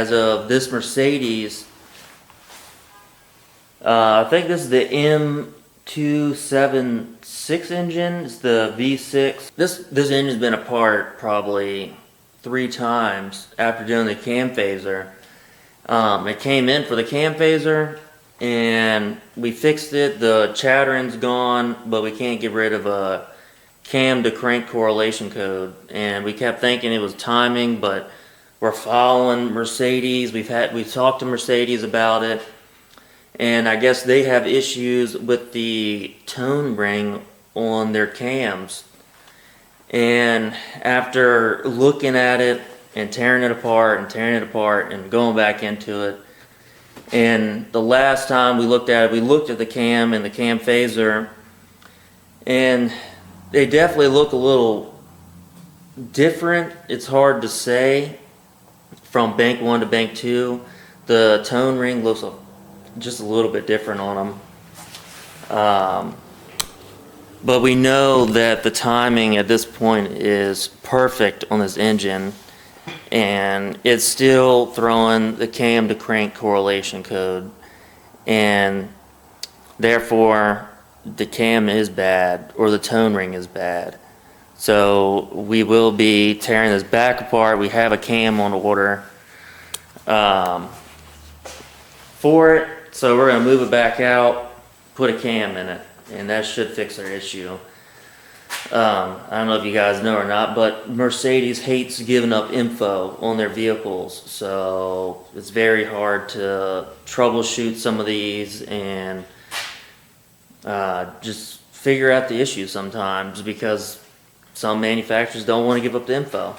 As of this Mercedes, I think this is the M276 engine. It's the V6. This engine's been apart probably 3 times after doing the cam phaser. It came in for the cam phaser and we fixed it. The chattering's gone, but we can't get rid of a cam to crank correlation code. And we kept thinking it was timing, but we're following Mercedes. We've talked to Mercedes about it, and I guess they have issues with the tone ring on their cams. And after looking at it and tearing it apart and going back into it, and the last time we looked at it, we looked at the cam and the cam phaser, and they definitely look a little different. It's hard to say from bank 1 to bank 2. The tone ring looks just a little bit different on them. But we know that the timing at this point is perfect on this engine, and it's still throwing the cam to crank correlation code, and therefore the cam is bad, or the tone ring is bad. So we will be tearing this back apart. We have a cam on order for it, so we're going to move it back out, put a cam in it, and that should fix our issue. I don't know if you guys know or not, but Mercedes hates giving up info on their vehicles, so it's very hard to troubleshoot some of these and just figure out the issue sometimes, because some manufacturers don't want to give up the info.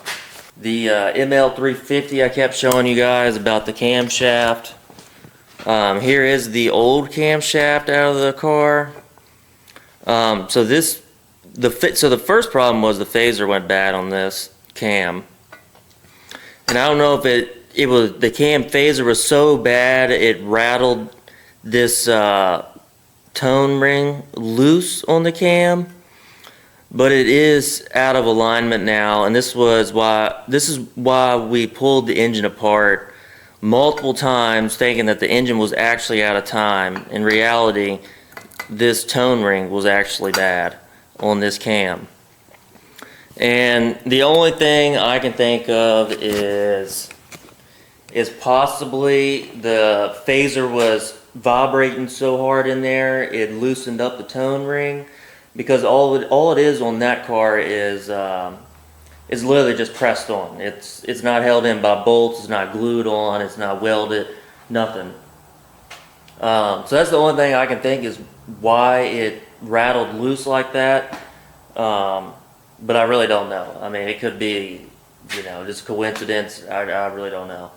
The ML350 I kept showing you guys about the camshaft. Here is the old camshaft out of the car. So the first problem was the phaser went bad on this cam, and I don't know if it was the cam phaser was so bad it rattled this tone ring loose on the cam, but it is out of alignment now, and this is why we pulled the engine apart multiple times thinking that the engine was actually out of time. In reality, this tone ring was actually bad on this cam, and the only thing I can think of is possibly the phaser was vibrating so hard in there it loosened up the tone ring, because all it is on that car is literally just pressed on. It's not held in by bolts, it's not glued on, it's not welded, nothing. So that's the only thing I can think is why it rattled loose like that, but I really don't know. I mean, it could be, just coincidence. I really don't know.